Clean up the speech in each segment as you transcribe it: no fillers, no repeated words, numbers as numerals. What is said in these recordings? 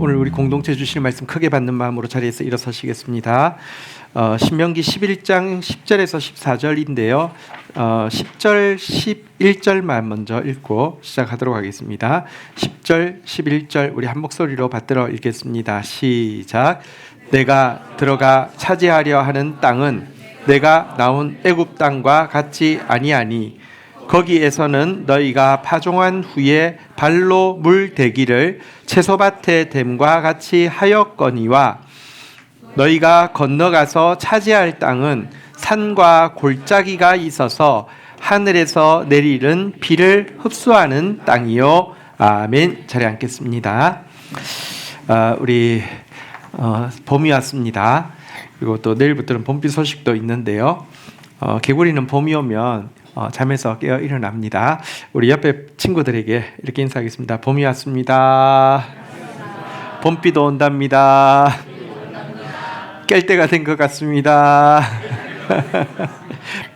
오늘 우리 공동체 주실 말씀 크게 받는 마음으로 자리에서 일어서시겠습니다. 신명기 11장 10절에서 14절인데요. 10절, 11절만 먼저 읽고 시작하도록 하겠습니다. 10절, 11절 우리 한 목소리로 받들어 읽겠습니다. 시작. 내가 들어가 차지하려 하는 땅은 내가 나온 애굽 땅과 같지 아니하니 거기에서는 너희가 파종한 후에 발로 물 대기를 채소밭에 댐과 같이 하였거니와 너희가 건너가서 차지할 땅은 산과 골짜기가 있어서 하늘에서 내리는 비를 흡수하는 땅이요. 아멘. 자리에 앉겠습니다. 우리 봄이 왔습니다. 그리고 또 내일부터는 봄비 소식도 있는데요. 개구리는 봄이 오면 잠에서 깨어 일어납니다. 우리 옆에 친구들에게 이렇게 인사하겠습니다. 봄이 왔습니다. 봄비도 온답니다. 깰 때가 된 것 같습니다.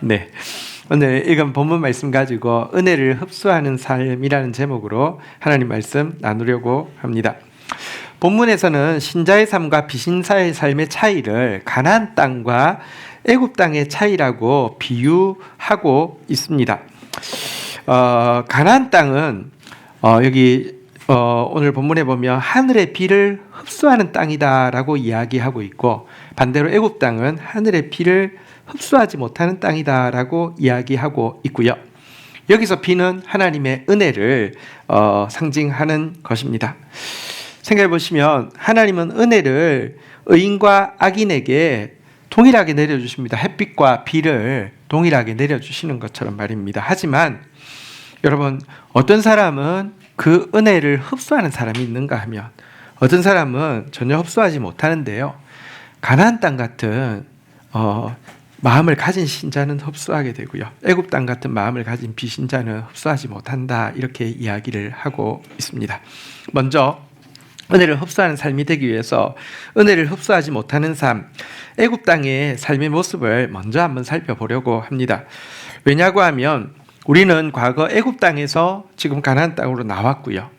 네, 오늘 읽은 본문 말씀 가지고 은혜를 흡수하는 삶이라는 제목으로 하나님 말씀 나누려고 합니다. 본문에서는 신자의 삶과 비신자의 삶의 차이를 가나안 땅과 애굽 땅의 차이라고 비유하고 있습니다. 가나안 땅은 여기 오늘 본문에 보면 하늘의 비를 흡수하는 땅이다라고 이야기하고 있고, 반대로 애굽 땅은 하늘의 비를 흡수하지 못하는 땅이다라고 이야기하고 있고요. 여기서 비는 하나님의 은혜를 상징하는 것입니다. 생각해 보시면 하나님은 은혜를 의인과 악인에게 동일하게 내려주십니다. 햇빛과 비를 동일하게 내려주시는 것처럼 말입니다. 하지만 여러분, 어떤 사람은 그 은혜를 흡수하는 사람이 있는가 하면 어떤 사람은 전혀 흡수하지 못하는데요. 가나안 땅 같은 마음을 가진 신자는 흡수하게 되고요. 애굽 땅 같은 마음을 가진 비신자는 흡수하지 못한다, 이렇게 이야기를 하고 있습니다. 먼저 은혜를 흡수하는 삶이 되기 위해서 은혜를 흡수하지 못하는 삶, 애굽 땅의 삶의 모습을 먼저 한번 살펴보려고 합니다. 왜냐고 하면 우리는 과거 애굽 땅에서 지금 가나안 땅으로 나왔고요.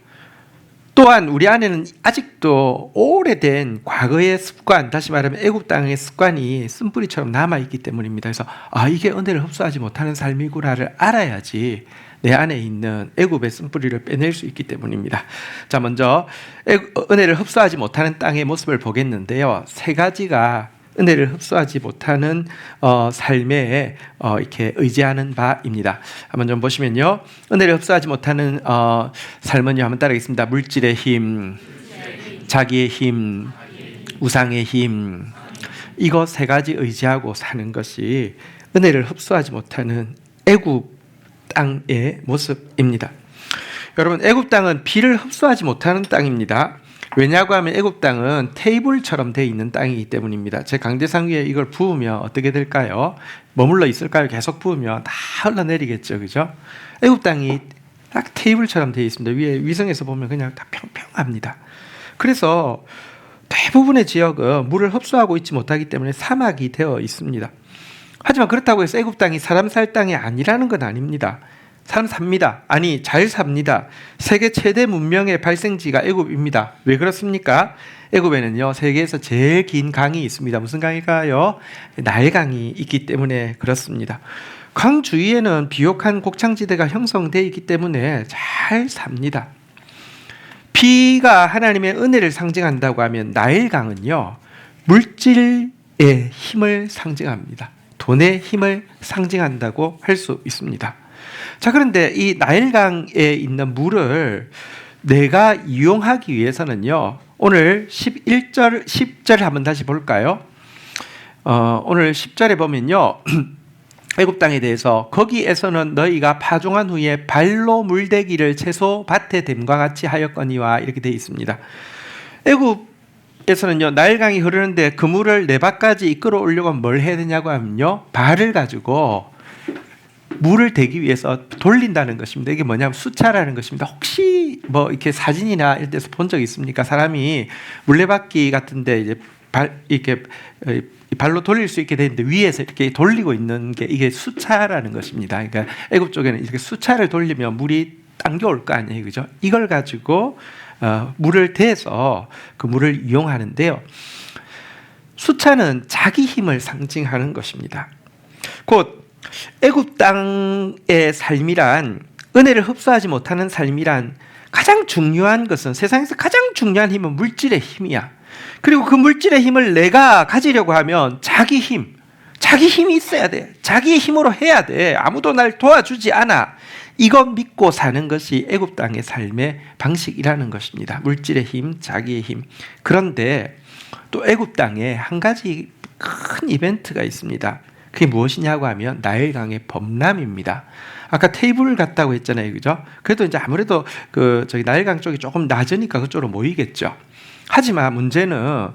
또한 우리 안에는 아직도 오래된 과거의 습관, 다시 말하면 애굽 땅의 습관이 쓴뿌리처럼 남아있기 때문입니다. 그래서 이게 은혜를 흡수하지 못하는 삶이구나를 알아야지 내 안에 있는 애굽의 쓴뿌리를 빼낼 수 있기 때문입니다. 자, 먼저 은혜를 흡수하지 못하는 땅의 모습을 보겠는데요. 세 가지가 은혜를 흡수하지 못하는 삶에 이렇게 의지하는 바입니다. 한번 좀 보시면요. 은혜를 흡수하지 못하는 삶은요. 한번 따라하겠습니다. 물질의 힘, 자기의 힘, 우상의 힘, 이거 세 가지 의지하고 사는 것이 은혜를 흡수하지 못하는 애굽 땅의 모습입니다. 여러분, 애굽 땅은 비를 흡수하지 못하는 땅입니다. 왜냐고 하면 애굽 땅은 테이블처럼 되어 있는 땅이기 때문입니다. 제 강대상 위에 이걸 부으면 어떻게 될까요? 머물러 있을까요? 계속 부으면 다 흘러내리겠죠, 그죠? 애굽 땅이 딱 테이블처럼 되어 있습니다. 위에 위성에서 보면 그냥 다 평평합니다. 그래서 대부분의 지역은 물을 흡수하고 있지 못하기 때문에 사막이 되어 있습니다. 하지만 그렇다고 해서 애굽 땅이 사람 살 땅이 아니라는 건 아닙니다. 사람 삽니다. 아니, 잘 삽니다. 세계 최대 문명의 발생지가 애굽입니다. 왜 그렇습니까? 애굽에는요, 세계에서 제일 긴 강이 있습니다. 무슨 강일까요? 나일강이 있기 때문에 그렇습니다. 강 주위에는 비옥한 곡창지대가 형성되어 있기 때문에 잘 삽니다. 비가 하나님의 은혜를 상징한다고 하면 나일강은요, 물질의 힘을 상징합니다. 돈의 힘을 상징한다고 할 수 있습니다. 자, 그런데 이 나일강에 있는 물을 내가 이용하기 위해서는요, 오늘 10절 한번 다시 볼까요? 오늘 10절에 보면요, 애굽 땅에 대해서 거기에서는 너희가 파종한 후에 발로 물대기를 채소 밭에 댐과 같이 하였거니와, 이렇게 되어 있습니다. 애굽에서는요, 나일강이 흐르는데 그 물을 내 밭까지 이끌어 오려고 하면 뭘 해야 되냐고 하면요, 발을 가지고 물을 대기 위해서 돌린다는 것입니다. 이게 뭐냐면 수차라는 것입니다. 혹시 뭐 이렇게 사진이나 이런 데서 본 적 있습니까? 사람이 물레바퀴 같은데 이제 이렇게 발로 돌릴 수 있게 되는데 위에서 이렇게 돌리고 있는 게 이게 수차라는 것입니다. 그러니까 애굽 쪽에는 이렇게 수차를 돌리면 물이 당겨올 거 아니에요, 그죠? 이걸 가지고 물을 대서 그 물을 이용하는데요. 수차는 자기 힘을 상징하는 것입니다. 곧 애굽 땅의 삶이란, 은혜를 흡수하지 못하는 삶이란 가장 중요한 것은, 세상에서 가장 중요한 힘은 물질의 힘이야. 그리고 그 물질의 힘을 내가 가지려고 하면 자기 힘이 있어야 돼. 자기의 힘으로 해야 돼. 아무도 날 도와주지 않아. 이거 믿고 사는 것이 애굽 땅의 삶의 방식이라는 것입니다. 물질의 힘, 자기의 힘. 그런데 또 애굽 땅에 한 가지 큰 이벤트가 있습니다. 그게 무엇이냐고 하면 나일강의 범람입니다. 아까 테이블을 갔다고 했잖아요, 그죠? 그래도 이제 아무래도 나일강 쪽이 조금 낮으니까 그쪽으로 모이겠죠. 하지만 문제는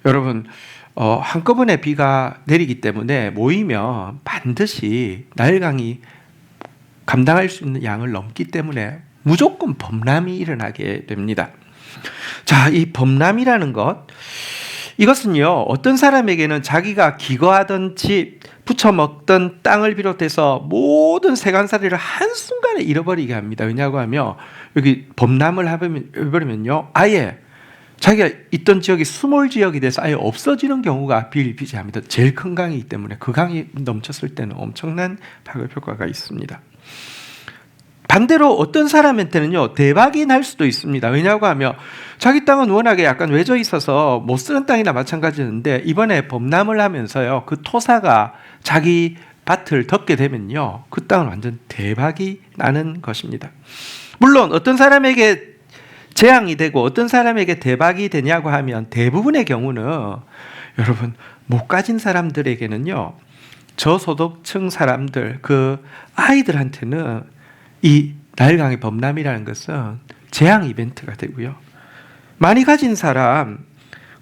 여러분, 한꺼번에 비가 내리기 때문에 모이면 반드시 나일강이 감당할 수 있는 양을 넘기 때문에 무조건 범람이 일어나게 됩니다. 자, 이 범람이라는 것, 이것은요, 어떤 사람에게는 자기가 기거하던 집, 부쳐 먹던 땅을 비롯해서 모든 세간살이를 한순간에 잃어버리게 합니다. 왜냐고 하면 여기 범람을 해버리면요, 아예 자기가 있던 지역이 수몰 지역이 돼서 아예 없어지는 경우가 비일비재합니다. 제일 큰 강이기 때문에 그 강이 넘쳤을 때는 엄청난 파급 효과가 있습니다. 반대로 어떤 사람한테는요, 대박이 날 수도 있습니다. 왜냐고 하면 자기 땅은 워낙에 약간 외져 있어서 못 쓰는 땅이나 마찬가지인데 이번에 범람을 하면서요, 그 토사가 자기 밭을 덮게 되면요, 그 땅은 완전 대박이 나는 것입니다. 물론 어떤 사람에게 재앙이 되고 어떤 사람에게 대박이 되냐고 하면 대부분의 경우는 여러분, 못 가진 사람들에게는요, 저소득층 사람들, 그 아이들한테는 이 나일강의 범람이라는 것은 재앙 이벤트가 되고요, 많이 가진 사람,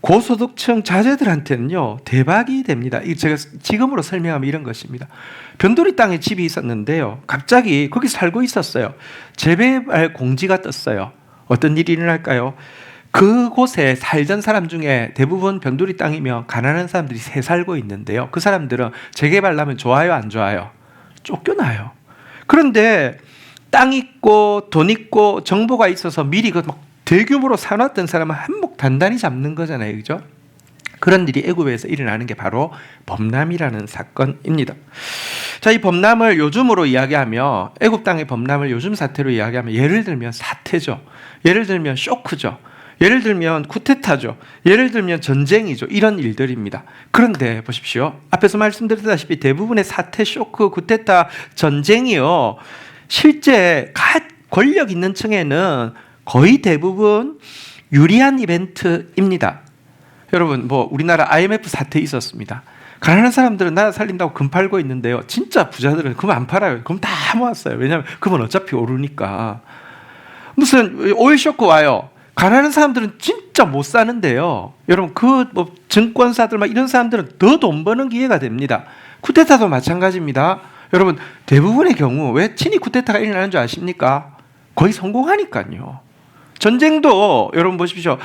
고소득층 자제들한테는요, 대박이 됩니다. 제가 지금으로 설명하면 이런 것입니다. 변두리 땅에 집이 있었는데요, 갑자기 거기 살고 있었어요. 재배할 공지가 떴어요. 어떤 일이 일어날까요? 그곳에 살던 사람 중에 대부분 변두리 땅이면 가난한 사람들이 새 살고 있는데요, 그 사람들은 재개발하면 좋아요, 안 좋아요? 쫓겨나요. 그런데 땅 있고 돈 있고 정보가 있어서 미리 막 대규모로 사놨던 사람은 한몫 단단히 잡는 거잖아요, 그죠? 그런 일이 애굽에서 일어나는 게 바로 범람이라는 사건입니다. 자, 이 범람을 요즘으로 이야기하며, 애굽 땅의 범람을 요즘 사태로 이야기하면, 예를 들면 사태죠. 예를 들면 쇼크죠. 예를 들면 쿠데타죠. 예를 들면 전쟁이죠. 이런 일들입니다. 그런데 보십시오. 앞에서 말씀드렸다시피 대부분의 사태, 쇼크, 쿠데타, 전쟁이요, 실제 권력 있는 층에는 거의 대부분 유리한 이벤트입니다. 여러분, 우리나라 IMF 사태 있었습니다. 가난한 사람들은 나라 살린다고 금 팔고 있는데요, 진짜 부자들은 금 안 팔아요. 금 다 모았어요. 왜냐하면 금은 어차피 오르니까. 무슨 오일 쇼크 와요, 가난한 사람들은 진짜 못 사는데요, 여러분, 증권사들 이런 사람들은 더 돈 버는 기회가 됩니다. 쿠데타도 마찬가지입니다. 여러분, 대부분의 경우 왜 친위 쿠데타가 일어나는 줄 아십니까? 거의 성공하니까요. 전쟁도 여러분 보십시오.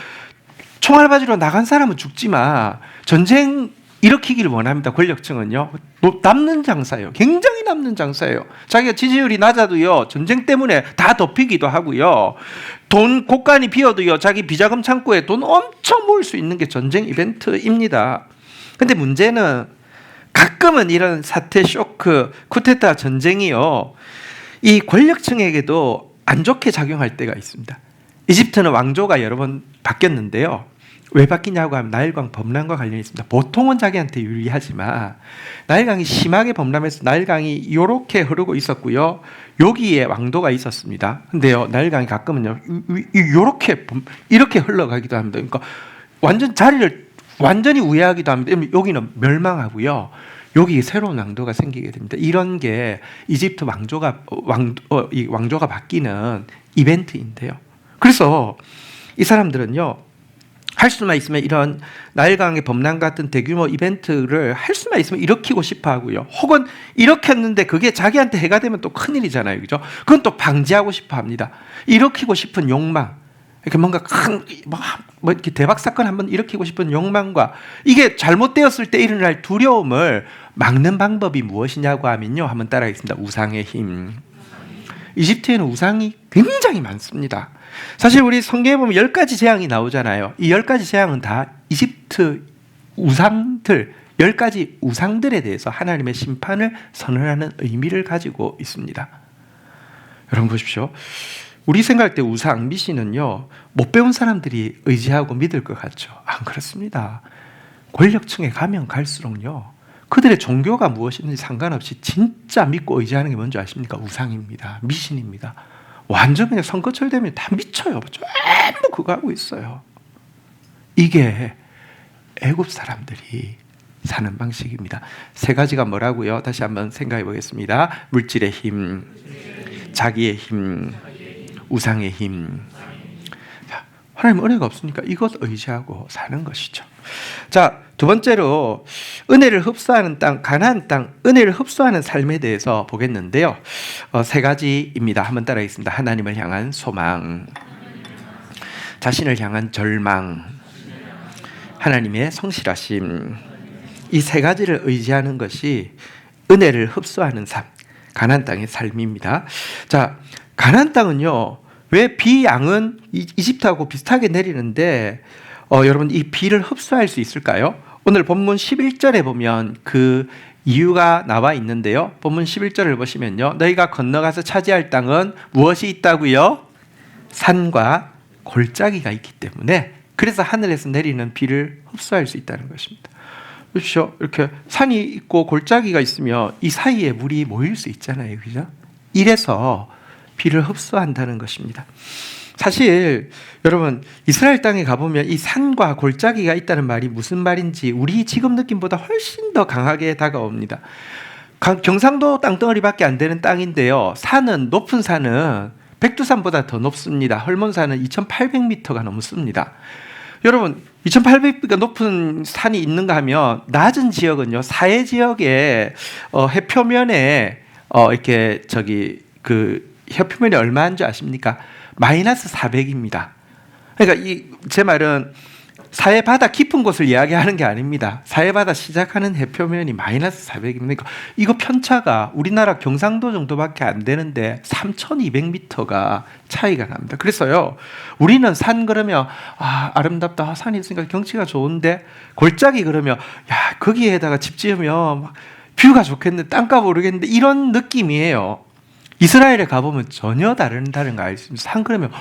총알바지로 나간 사람은 죽지만 전쟁 일으키기를 원합니다. 권력층은요, 남는 장사예요. 굉장히 남는 장사예요. 자기가 지지율이 낮아도요, 전쟁 때문에 다 덮이기도 하고요, 돈 곳간이 비어도요, 자기 비자금 창고에 돈 엄청 모을 수 있는 게 전쟁 이벤트입니다. 근데 문제는 가끔은 이런 사태, 쇼크, 쿠데타, 전쟁이요, 이 권력층에게도 안 좋게 작용할 때가 있습니다. 이집트는 왕조가 여러 번 바뀌었는데요, 왜 바뀌냐고 하면 나일강 범람과 관련이 있습니다. 보통은 자기한테 유리하지만 나일강이 심하게 범람해서 나일강이 이렇게 흐르고 있었고요, 여기에 왕도가 있었습니다. 근데요, 나일강이 가끔은요, 이렇게 흘러가기도 합니다. 그러니까 자리를 완전히 우회하기도 합니다. 여기는 멸망하고요, 여기 새로운 왕도가 생기게 됩니다. 이런 게 이집트 왕조가 바뀌는 이벤트인데요. 그래서 이 사람들은요, 할 수만 있으면 이런 나일강의 범람 같은 대규모 이벤트를 할 수만 있으면 일으키고 싶어 하고요, 혹은 일으켰는데 그게 자기한테 해가 되면 또 큰일이잖아요, 그죠? 그건 또 방지하고 싶어 합니다. 일으키고 싶은 욕망, 이렇게 뭔가 이렇게 대박 사건 한번 일으키고 싶은 욕망과 이게 잘못되었을 때 일어날 두려움을 막는 방법이 무엇이냐고 하면요, 한번 따라하겠습니다. 우상의 힘. 이집트에는 우상이 굉장히 많습니다. 사실 우리 성경에 보면 10가지 재앙이 나오잖아요. 이 10가지 재앙은 다 이집트 우상들, 10가지 우상들에 대해서 하나님의 심판을 선언하는 의미를 가지고 있습니다. 여러분 보십시오. 우리 생각할 때 우상, 미신은요, 못 배운 사람들이 의지하고 믿을 것 같죠. 안 그렇습니다. 권력층에 가면 갈수록요, 그들의 종교가 무엇이든지 상관없이 진짜 믿고 의지하는 게 뭔지 아십니까? 우상입니다. 미신입니다. 완전 그냥 선거철 되면 다 미쳐요. 전부 그거 하고 있어요. 이게 애굽 사람들이 사는 방식입니다. 세 가지가 뭐라고요? 다시 한번 생각해 보겠습니다. 물질의 힘, 자기의 힘, 우상의 힘. 자, 하나님 은혜가 없으니까 이것 의지하고 사는 것이죠. 자, 두 번째로 은혜를 흡수하는 땅, 가나안 땅, 은혜를 흡수하는 삶에 대해서 보겠는데요. 세 가지입니다. 한번 따라하겠습니다. 하나님을 향한 소망, 자신을 향한 절망, 하나님의 성실하심. 이 세 가지를 의지하는 것이 은혜를 흡수하는 삶, 가나안 땅의 삶입니다. 자, 가나안 땅은요, 왜 비 양은 이집트하고 비슷하게 내리는데 여러분 이 비를 흡수할 수 있을까요? 오늘 본문 11절에 보면 그 이유가 나와 있는데요. 본문 11절을 보시면요, 너희가 건너가서 차지할 땅은 무엇이 있다고요? 산과 골짜기가 있기 때문에, 그래서 하늘에서 내리는 비를 흡수할 수 있다는 것입니다. 그렇죠? 이렇게 산이 있고 골짜기가 있으면 이 사이에 물이 모일 수 있잖아요, 그죠? 이래서 비를 흡수한다는 것입니다. 사실 여러분 이스라엘 땅에 가보면 이 산과 골짜기가 있다는 말이 무슨 말인지 우리 지금 느낌보다 훨씬 더 강하게 다가옵니다. 경상도 땅덩어리밖에 안 되는 땅인데요, 산은, 높은 산은 백두산보다 더 높습니다. 헐몬산은 2800m가 넘습니다. 여러분 2800m가 높은 산이 있는가 하면 낮은 지역은요, 사해 지역에 해표면에 이렇게 그 해표면이 얼마인 줄 아십니까? 마이너스 400입니다. 그러니까 제 말은 사해 바다 깊은 곳을 이야기하는 게 아닙니다. 사해 바다 시작하는 해표면이 마이너스 400입니다. 이거 편차가 우리나라 경상도 정도밖에 안 되는데 3200m가 차이가 납니다. 그래서요, 우리는 산 그러면 아름답다, 산이 있으니까 경치가 좋은데, 골짜기 그러면 야, 거기에다가 집 지으면 뷰가 좋겠는데 땅값 오르겠는데, 이런 느낌이에요. 이스라엘에 가보면 전혀 다른 거 알 수 있습니다. 산 그러면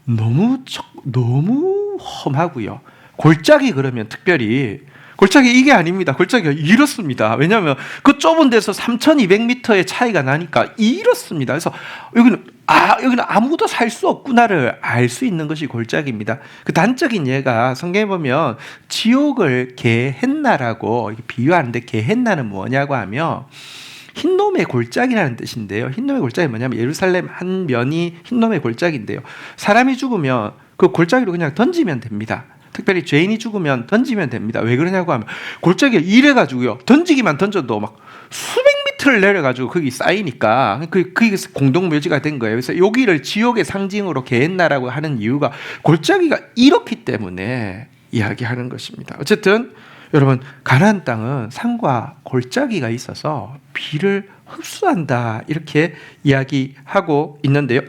너무 험하고요. 골짜기 그러면 특별히, 골짜기 이게 아닙니다. 골짜기가 이렇습니다. 왜냐하면 그 좁은 데서 3200m의 차이가 나니까 이렇습니다. 그래서 여기는 아무도 살 수 없구나를 알 수 있는 것이 골짜기입니다. 그 단적인 예가 성경에 보면 지옥을 게헨나라고 비유하는데, 게헨나는 뭐냐고 하면 흰놈의 골짜기라는 뜻인데요. 흰놈의 골짜기 뭐냐면 예루살렘 한 면이 흰놈의 골짜기인데요, 사람이 죽으면 그 골짜기로 그냥 던지면 됩니다. 특별히 죄인이 죽으면 던지면 됩니다. 왜 그러냐고 하면 골짜기가 이래가지고요, 던지기만 던져도 막 수백 미터를 내려가지고 거기 쌓이니까 그게 공동묘지가 된 거예요. 그래서 여기를 지옥의 상징으로 게헨나라고 하는 이유가 골짜기가 이렇기 때문에 이야기하는 것입니다. 어쨌든 여러분 가나안 땅은 산과 골짜기가 있어서 비를 흡수한다, 이렇게 이야기하고 있는데요.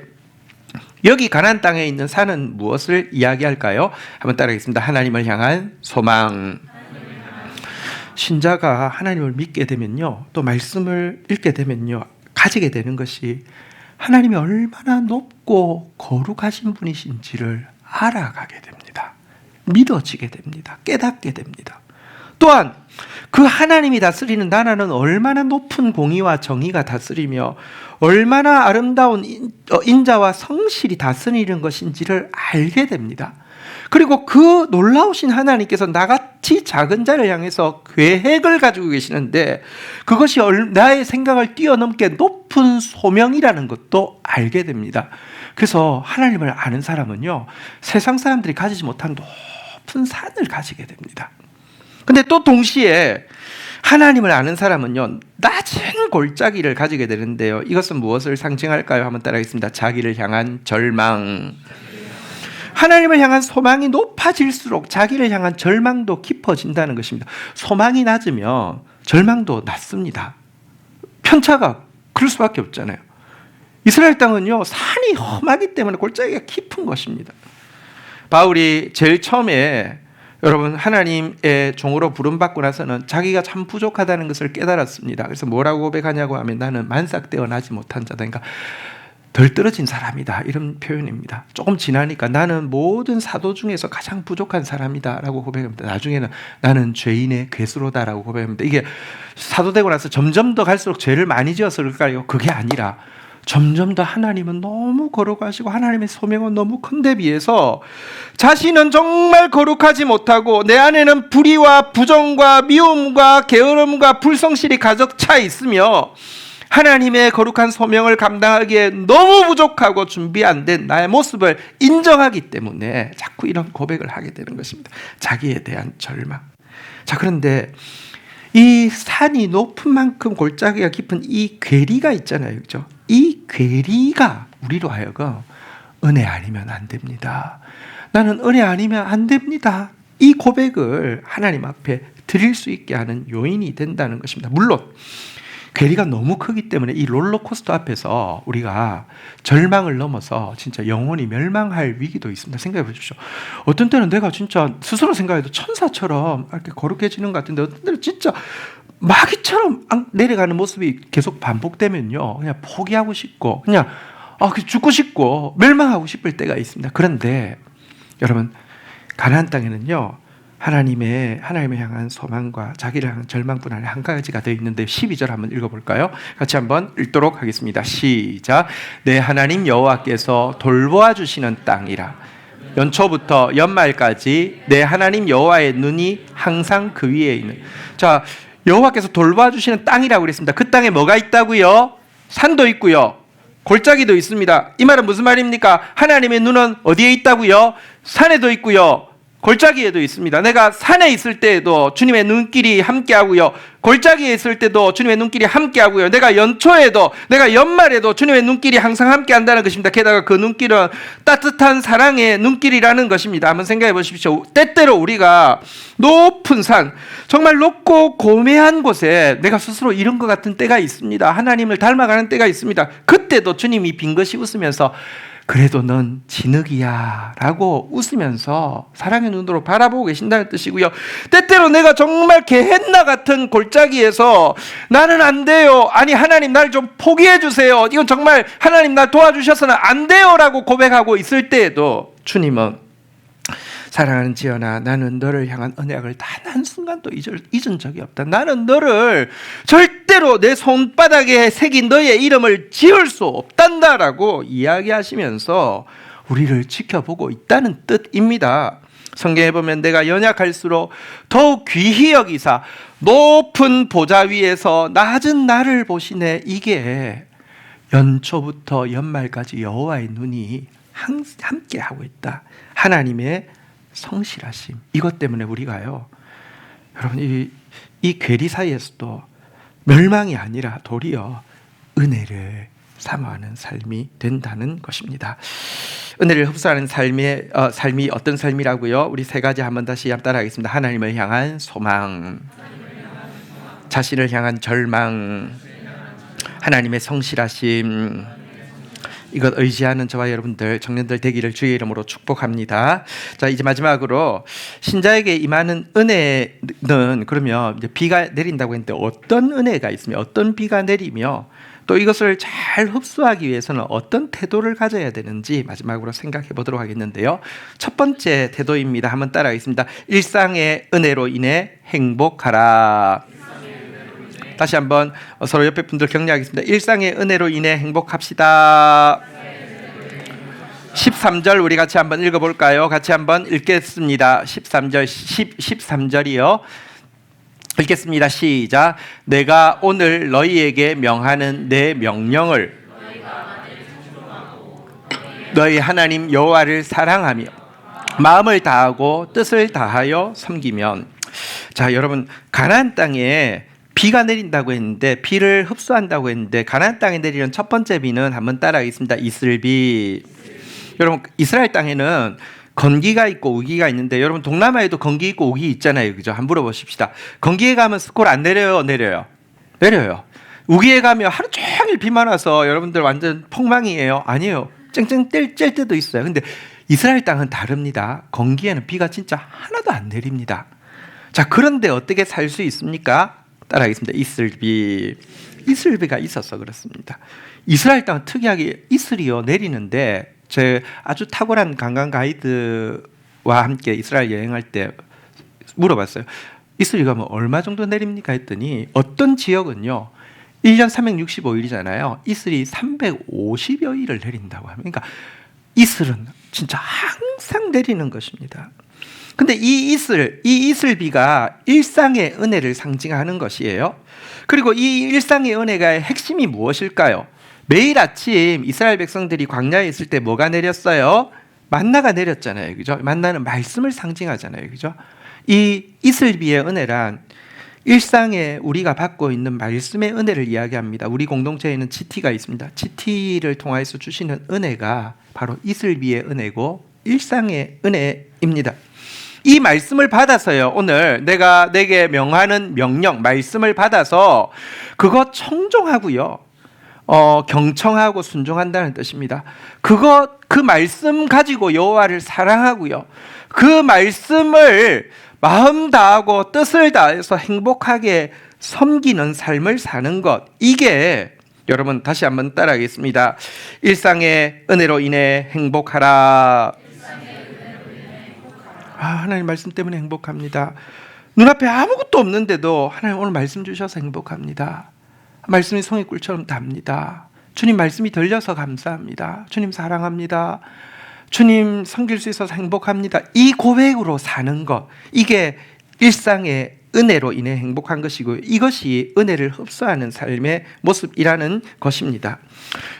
여기 가나안 땅에 있는 산은 무엇을 이야기할까요? 한번 따라하겠습니다. 하나님을 향한 소망. 신자가 하나님을 믿게 되면요, 또 말씀을 읽게 되면요, 가지게 되는 것이 하나님이 얼마나 높고 거룩하신 분이신지를 알아가게 됩니다. 믿어지게 됩니다. 깨닫게 됩니다. 또한 그 하나님이 다스리는 나라는 얼마나 높은 공의와 정의가 다스리며 얼마나 아름다운 인자와 성실이 다스리는 것인지를 알게 됩니다. 그리고 그 놀라우신 하나님께서 나같이 작은 자를 향해서 계획을 가지고 계시는데, 그것이 나의 생각을 뛰어넘게 높은 소명이라는 것도 알게 됩니다. 그래서 하나님을 아는 사람은요, 세상 사람들이 가지지 못한 높은 산을 가지게 됩니다. 근데 또 동시에 하나님을 아는 사람은요, 낮은 골짜기를 가지게 되는데요, 이것은 무엇을 상징할까요? 한번 따라하겠습니다. 자기를 향한 절망. 하나님을 향한 소망이 높아질수록 자기를 향한 절망도 깊어진다는 것입니다. 소망이 낮으면 절망도 낮습니다. 편차가 그럴 수밖에 없잖아요. 이스라엘 땅은요, 산이 험하기 때문에 골짜기가 깊은 것입니다. 바울이 제일 처음에 여러분 하나님의 종으로 부름받고 나서는 자기가 참 부족하다는 것을 깨달았습니다. 그래서 뭐라고 고백하냐고 하면 나는 만삭되어 나지 못한 자다. 그러니까 덜 떨어진 사람이다, 이런 표현입니다. 조금 지나니까 나는 모든 사도 중에서 가장 부족한 사람이다 라고 고백합니다. 나중에는 나는 죄인의 괴수로다 라고 고백합니다. 이게 사도 되고 나서 점점 더 갈수록 죄를 많이 지어서 그럴까요? 그게 아니라 점점 더 하나님은 너무 거룩하시고 하나님의 소명은 너무 큰데 비해서 자신은 정말 거룩하지 못하고 내 안에는 불의와 부정과 미움과 게으름과 불성실이 가득 차 있으며 하나님의 거룩한 소명을 감당하기에 너무 부족하고 준비 안 된 나의 모습을 인정하기 때문에 자꾸 이런 고백을 하게 되는 것입니다. 자기에 대한 절망. 자, 그런데 이 산이 높은 만큼 골짜기가 깊은 이 괴리가 있잖아요, 그렇죠? 이 괴리가 우리로 하여금 은혜 아니면 안 됩니다. 나는 은혜 아니면 안 됩니다. 이 고백을 하나님 앞에 드릴 수 있게 하는 요인이 된다는 것입니다. 물론 괴리가 너무 크기 때문에 이 롤러코스터 앞에서 우리가 절망을 넘어서 진짜 영혼이 멸망할 위기도 있습니다. 생각해 보십시오. 어떤 때는 내가 진짜 스스로 생각해도 천사처럼 이렇게 거룩해지는 것 같은데 어떤 때는 진짜 마귀처럼 내려가는 모습이 계속 반복되면요, 그냥 포기하고 싶고 그냥 죽고 싶고 멸망하고 싶을 때가 있습니다. 그런데 여러분, 가나안 땅에는요, 하나님을 향한 소망과 자기를 향한 절망뿐 아니라 한 가지가 더 있는데 12절 한번 읽어볼까요? 같이 한번 읽도록 하겠습니다. 시작. 내 하나님 여호와께서 돌보아 주시는 땅이라. 연초부터 연말까지 내 하나님 여호와의 눈이 항상 그 위에 있는. 자, 여호와께서 돌보아 주시는 땅이라고 그랬습니다. 그 땅에 뭐가 있다고요? 산도 있고요, 골짜기도 있습니다. 이 말은 무슨 말입니까? 하나님의 눈은 어디에 있다고요? 산에도 있고요, 골짜기에도 있습니다. 내가 산에 있을 때에도 주님의 눈길이 함께하고요, 골짜기에 있을 때도 주님의 눈길이 함께하고요, 내가 연초에도 내가 연말에도 주님의 눈길이 항상 함께한다는 것입니다. 게다가 그 눈길은 따뜻한 사랑의 눈길이라는 것입니다. 한번 생각해 보십시오. 때때로 우리가 높은 산, 정말 높고 고매한 곳에 내가 스스로 이런 것 같은 때가 있습니다. 하나님을 닮아가는 때가 있습니다. 그때도 주님이 빙긋이 웃으면서 그래도 넌 진흙이야 라고 웃으면서 사랑의 눈으로 바라보고 계신다는 뜻이고요. 때때로 내가 정말 게헨나 같은 골짜기에서 나는 안 돼요, 아니 하나님 날 좀 포기해 주세요, 이건 정말 하나님 날 도와주셔서는 안 돼요 라고 고백하고 있을 때에도 주님은 사랑하는 지연아, 나는 너를 향한 언약을 단 한순간도 잊은 적이 없다. 나는 너를 절대로 내 손바닥에 새긴 너의 이름을 지울 수 없단다라고 이야기하시면서 우리를 지켜보고 있다는 뜻입니다. 성경에 보면 내가 연약할수록 더욱 귀히 여기사 높은 보좌 위에서 낮은 나를 보시네. 이게 연초부터 연말까지 여호와의 눈이 함께 하고 있다. 하나님의 성실하심. 이것 때문에 우리가요, 여러분, 이 괴리 사이에서도 멸망이 아니라 도리어 은혜를 사모하는 삶이 된다는 것입니다. 은혜를 흡수하는 삶이 어떤 삶이라고요? 우리 세 가지 한번 다시 따라하겠습니다. 하나님을 향한 소망, 자신을 향한 절망, 하나님의 성실하심. 이것 의지하는 저와 여러분들 청년들 되기를 주의 이름으로 축복합니다. 자, 이제 마지막으로 신자에게 임하는 은혜는 그러면 이제 비가 내린다고 했는데 어떤 은혜가 있으며 어떤 비가 내리며 또 이것을 잘 흡수하기 위해서는 어떤 태도를 가져야 되는지 마지막으로 생각해 보도록 하겠는데요. 첫 번째 태도입니다. 한번 따라하겠습니다. 일상의 은혜로 인해 행복하라. 다시 한번 서로 옆에 분들 격려하겠습니다. 일상의 은혜로 인해 행복합시다. 13절 우리 같이 한번 읽어볼까요? 같이 한번 읽겠습니다. 13절이요. 읽겠습니다. 시작. 내가 오늘 너희에게 명하는 내 명령을 너희 하나님 여호와를 사랑하며 마음을 다하고 뜻을 다하여 섬기면. 자, 여러분, 가나안 땅에 비가 내린다고 했는데, 비를 흡수한다고 했는데, 가나안 땅에 내리는 첫 번째 비는 한번 따라하겠습니다. 이슬비. 여러분, 이스라엘 땅에는 건기가 있고 우기가 있는데, 여러분 동남아에도 건기 있고 우기 있잖아요, 그죠? 한번 물어보십시다. 건기에 가면 스콜 안 내려요, 내려요? 내려요. 우기에 가면 하루 종일 종일 비만 와서 여러분들 완전 폭망이에요? 아니에요. 쨍쨍 뗄 때도 있어요. 근데 이스라엘 땅은 다릅니다. 건기에는 비가 진짜 하나도 안 내립니다. 자, 그런데 어떻게 살 수 있습니까? 따라하겠습니다. 이슬비가 있어서 그렇습니다. 이스라엘 땅은 특이하게 이슬이요 내리는데, 제 아주 탁월한 관광 가이드와 함께 이스라엘 여행할 때 물어봤어요. 이슬이가 뭐 얼마 정도 내립니까? 했더니 어떤 지역은요 1년 365일이잖아요. 이슬이 350여일을 내린다고 합니다. 그러니까 이슬은 진짜 항상 내리는 것입니다. 근데 이 이슬비가 일상의 은혜를 상징하는 것이에요. 그리고 이 일상의 은혜가 핵심이 무엇일까요? 매일 아침 이스라엘 백성들이 광야에 있을 때 뭐가 내렸어요? 만나가 내렸잖아요. 그죠? 만나는 말씀을 상징하잖아요. 그죠? 이 이슬비의 은혜란 일상에 우리가 받고 있는 말씀의 은혜를 이야기합니다. 우리 공동체에는 GT가 있습니다. GT를 통해서 주시는 은혜가 바로 이슬비의 은혜고 일상의 은혜입니다. 이 말씀을 받아서요, 오늘 내가 내게 명하는 명령, 말씀을 받아서 그거 청종하고요, 경청하고 순종한다는 뜻입니다. 그 말씀 가지고 여호와를 사랑하고요, 그 말씀을 마음 다하고 뜻을 다해서 행복하게 섬기는 삶을 사는 것, 이게 여러분 다시 한번 따라하겠습니다. 일상의 은혜로 인해 행복하라. 하나님 말씀 때문에 행복합니다. 눈앞에 아무것도 없는데도 하나님 오늘 말씀 주셔서 행복합니다. 말씀이 송이꿀처럼 답니다. 주님 말씀이 들려서 감사합니다. 주님 사랑합니다. 주님 섬길 수 있어서 행복합니다. 이 고백으로 사는 것, 이게 일상의 은혜로 인해 행복한 것이고, 이것이 은혜를 흡수하는 삶의 모습이라는 것입니다.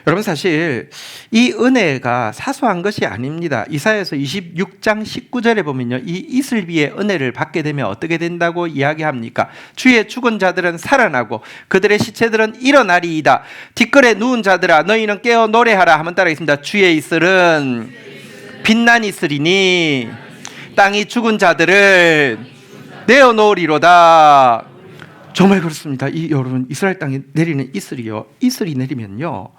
여러분, 사실 이 은혜가 사소한 것이 아닙니다. 이사야서 26장 19절에 보면요, 이 이슬비의 은혜를 받게 되면 어떻게 된다고 이야기합니까? 주의 죽은 자들은 살아나고 그들의 시체들은 일어나리이다. 뒷걸에 누운 자들아 너희는 깨어 노래하라. 한번 따라하겠습니다. 주의 이슬은 빛난 이슬이니 땅이 죽은 자들을 내어놓으리로다. 정말 그렇습니다. 여러분, 이스라엘 땅에 내리는 이슬이 내리면요,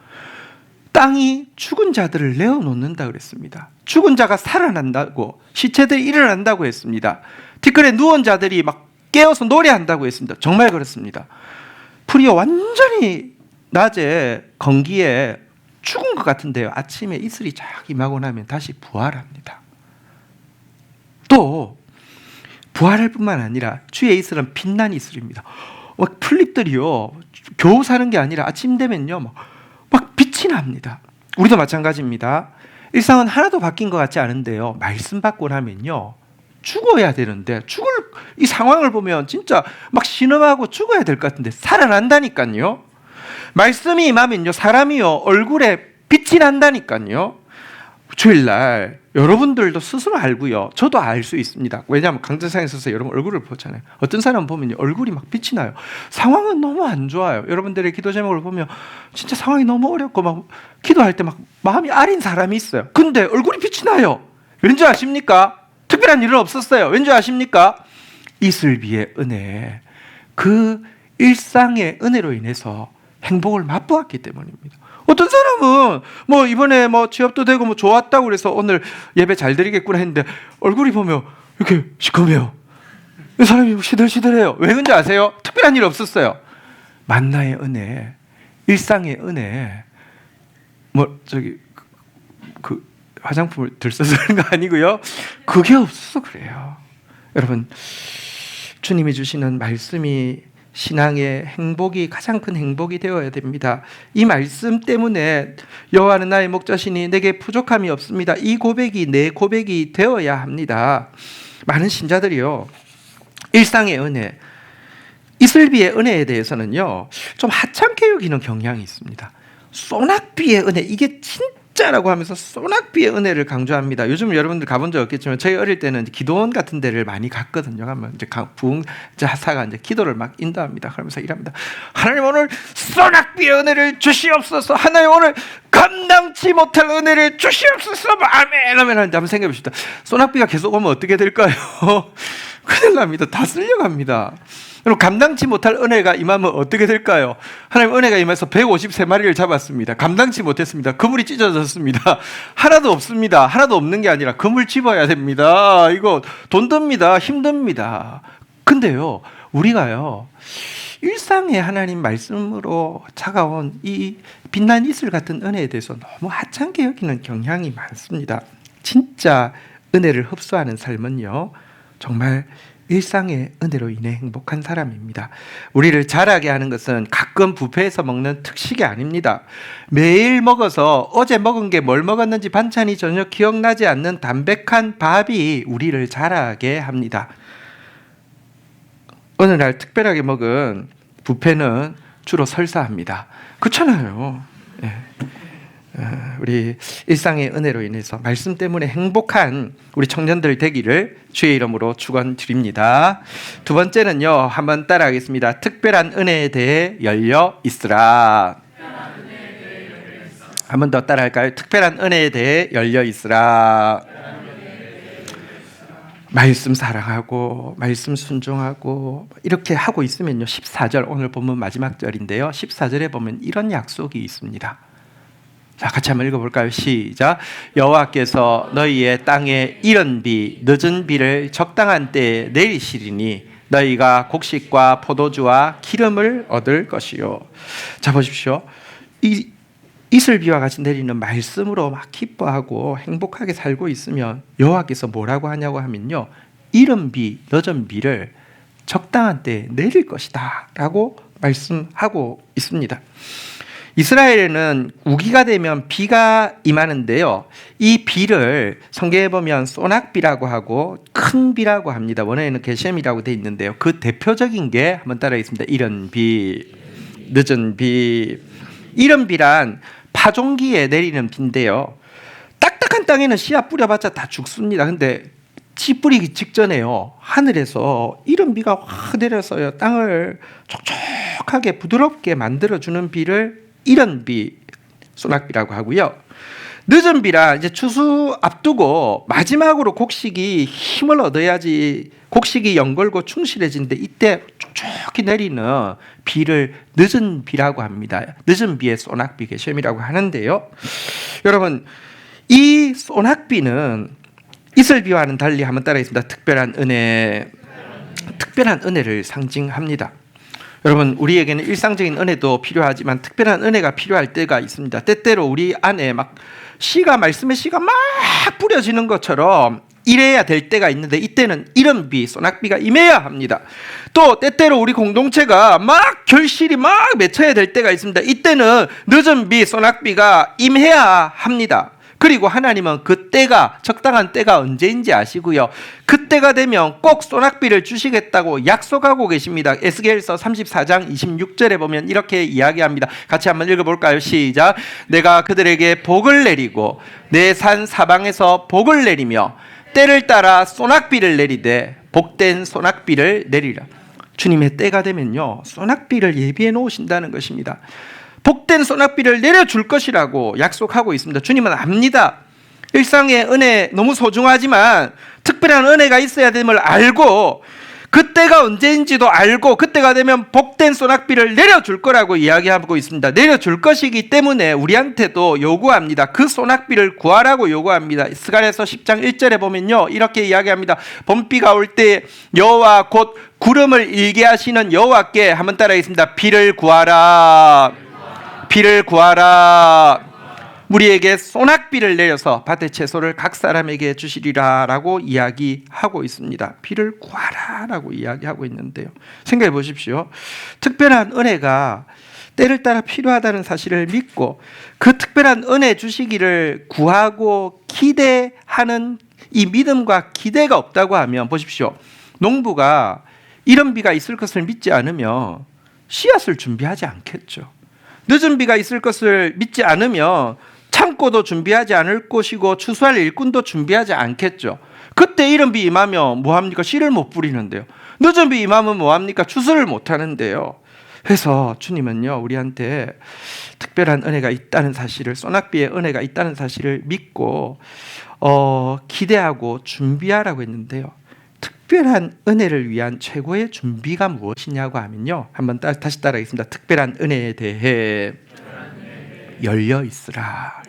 땅이 죽은 자들을 내어놓는다 그랬습니다. 죽은 자가 살아난다고, 시체들이 일어난다고 했습니다. 뒷걸에 누운 자들이 막 깨어서 노래한다고 했습니다. 정말 그렇습니다. 풀이 완전히 낮에 건기에 죽은 것 같은데요, 아침에 이슬이 쫙 임하고 나면 다시 부활합니다. 또 부활할 뿐만 아니라 주의 이슬은 빛난 이슬입니다. 막 풀잎들이요, 겨우 사는 게 아니라 아침 되면요 막 빛이 납니다. 우리도 마찬가지입니다. 일상은 하나도 바뀐 것 같지 않은데요, 말씀 받고 나면요 죽어야 되는데, 이 상황을 보면 진짜 막 신음하고 죽어야 될 것 같은데 살아난다니까요. 말씀이 임하면요 사람이요 얼굴에 빛이 난다니까요. 주일날 여러분들도 스스로 알고요, 저도 알 수 있습니다. 왜냐하면 강대상에 서서 여러분 얼굴을 보잖아요. 어떤 사람 보면 얼굴이 막 빛이 나요. 상황은 너무 안 좋아요. 여러분들의 기도 제목을 보면 진짜 상황이 너무 어렵고 막 기도할 때 막 마음이 아린 사람이 있어요. 근데 얼굴이 빛이 나요. 왠지 아십니까? 특별한 일은 없었어요. 왠지 아십니까? 이슬비의 은혜, 그 일상의 은혜로 인해서 행복을 맛보았기 때문입니다. 어떤 사람은 뭐 이번에 뭐 취업도 되고 뭐 좋았다고 그래서 오늘 예배 잘 드리겠구나 했는데 얼굴이 보면 이렇게 시커매요. 이 사람이 시들시들해요. 왜 그런지 아세요? 특별한 일 없었어요. 만나의 은혜, 일상의 은혜, 뭐 저기 그 화장품을 들써서 그런 거 아니고요, 그게 없어서 그래요. 여러분, 주님이 주시는 말씀이 신앙의 행복이 가장 큰 행복이 되어야 됩니다. 이 말씀 때문에 여호와는 나의 목자시니 내게 부족함이 없습니다, 이 고백이 내 고백이 되어야 합니다. 많은 신자들이요, 일상의 은혜, 이슬비의 은혜에 대해서는요 좀 하찮게 여기는 경향이 있습니다. 소낙비의 은혜, 이게 진짜라고 하면서 소낙비의 은혜를 강조합니다. 요즘 여러분들 가본 적 없겠지만 저희 어릴 때는 기도원 같은 데를 많이 갔거든요. 가면 이제 부흥자사가 이제 기도를 막 인도합니다. 그러면서 이랍니다. 하나님 오늘 소낙비의 은혜를 주시옵소서. 하나님 오늘 감당치 못할 은혜를 주시옵소서. 아멘 아멘 하는데 한번 생각해 봅시다. 소낙비가 계속 오면 어떻게 될까요? 큰일 납니다. 다 쓸려갑니다. 여러분, 감당치 못할 은혜가 임하면 어떻게 될까요? 하나님 은혜가 임해서 153마리를 잡았습니다. 감당치 못했습니다. 그물이 찢어졌습니다. 하나도 없습니다. 하나도 없는 게 아니라 그물 집어야 됩니다. 이거 돈 듭니다. 힘듭니다. 근데요, 우리가요, 일상의 하나님 말씀으로 차가운 이 빛난 이슬 같은 은혜에 대해서 너무 하찮게 여기는 경향이 많습니다. 진짜 은혜를 흡수하는 삶은요, 정말 일상의 은혜로 인해 행복한 사람입니다. 우리를 자라게 하는 것은 가끔 뷔페에서 먹는 특식이 아닙니다. 매일 먹어서 어제 먹은 게 뭘 먹었는지 반찬이 전혀 기억나지 않는 담백한 밥이 우리를 자라게 합니다. 어느 날 특별하게 먹은 뷔페는 주로 설사합니다. 그렇잖아요. 예. 우리 일상의 은혜로 인해서 말씀 때문에 행복한 우리 청년들 되기를 주의 이름으로 축원드립니다. 두 번째는요, 한번 따라하겠습니다. 특별한 은혜에 대해 열려 있으라. 한 번 더 따라할까요? 특별한 은혜에 대해 열려 있으라. 말씀 사랑하고 말씀 순종하고 이렇게 하고 있으면요, 14절, 오늘 본문 마지막 절인데요, 14절에 보면 이런 약속이 있습니다. 자, 같이 한번 읽어볼까요? 시작. 여호와께서 너희의 땅에 이른 비 늦은 비를 적당한 때에 내리시리니 너희가 곡식과 포도주와 기름을 얻을 것이요. 자, 보십시오. 이 이슬비와 같이 내리는 말씀으로 막 기뻐하고 행복하게 살고 있으면 여호와께서 뭐라고 하냐고 하면요, 이른 비 늦은 비를 적당한 때에 내릴 것이다 라고 말씀하고 있습니다. 이스라엘에는 우기가 되면 비가 임하는데요, 이 비를 성경에 보면 소낙비라고 하고 큰 비라고 합니다. 원어에는 게셈이라고 되어 있는데요, 그 대표적인 게 한번 따라하겠습니다. 이른 비, 늦은 비. 이른 비란 파종기에 내리는 비인데요, 딱딱한 땅에는 씨앗 뿌려봤자 다 죽습니다. 근데 씨 뿌리기 직전에요, 하늘에서 이른 비가 확 내려서요, 땅을 촉촉하게 부드럽게 만들어주는 비를 이른 비, 소낙비라고 하고요. 늦은 비라 이제 추수 앞두고 마지막으로 곡식이 힘을 얻어야지 곡식이 연걸고 충실해지는데 이때 촉촉히 내리는 비를 늦은 비라고 합니다. 늦은 비의 소낙비, 게셈이라고 하는데요, 여러분, 이 소낙비는 이슬비와는 달리 한번 따라하겠습니다. 특별한 은혜, 특별한 은혜를 상징합니다. 여러분, 우리에게는 일상적인 은혜도 필요하지만 특별한 은혜가 필요할 때가 있습니다. 때때로 우리 안에 막 씨가, 말씀의 씨가 막 뿌려지는 것처럼 이래야 될 때가 있는데 이때는 이른 비, 소낙비가 임해야 합니다. 또 때때로 우리 공동체가 막 결실이 막 맺혀야 될 때가 있습니다. 이때는 늦은 비, 소낙비가 임해야 합니다. 그리고 하나님은 그 때가, 적당한 때가 언제인지 아시고요, 그때가 되면 꼭 소낙비를 주시겠다고 약속하고 계십니다. 에스겔서 34장 26절에 보면 이렇게 이야기합니다. 같이 한번 읽어볼까요? 시작. 내가 그들에게 복을 내리고 내 산 사방에서 복을 내리며 때를 따라 소낙비를 내리되 복된 소낙비를 내리라. 주님의 때가 되면요, 소낙비를 예비해 놓으신다는 것입니다. 복된 소낙비를 내려줄 것이라고 약속하고 있습니다. 주님은 압니다. 일상의 은혜 너무 소중하지만 특별한 은혜가 있어야 됨을 알고 그때가 언제인지도 알고 그때가 되면 복된 소낙비를 내려줄 거라고 이야기하고 있습니다. 내려줄 것이기 때문에 우리한테도 요구합니다. 그 소낙비를 구하라고 요구합니다. 스가랴서 10장 1절에 보면요, 이렇게 이야기합니다. 봄비가 올 때 여호와 곧 구름을 일게 하시는 여호와께, 한번 따라하겠습니다. 비를 구하라. 비를 구하라. 우리에게 소낙비를 내려서 밭의 채소를 각 사람에게 주시리라 라고 이야기하고 있습니다. 비를 구하라 라고 이야기하고 있는데요, 생각해 보십시오. 특별한 은혜가 때를 따라 필요하다는 사실을 믿고 그 특별한 은혜 주시기를 구하고 기대하는 이 믿음과 기대가 없다고 하면, 보십시오, 농부가 이런 비가 있을 것을 믿지 않으면 씨앗을 준비하지 않겠죠. 늦은 비가 있을 것을 믿지 않으면 창고도 준비하지 않을 것이고 추수할 일꾼도 준비하지 않겠죠. 그때 이른 비 임하면 뭐합니까? 씨를 못 뿌리는데요. 늦은 비 임하면 뭐합니까? 추수를 못 하는데요. 그래서 주님은요, 우리한테 특별한 은혜가 있다는 사실을, 소낙비의 은혜가 있다는 사실을 믿고 기대하고 준비하라고 했는데요, 특별한 은혜를 위한 최고의 준비가 무엇이냐고 하면요, 한번 다시 따라하겠습니다. 특별한 은혜에 대해 열려 있으라.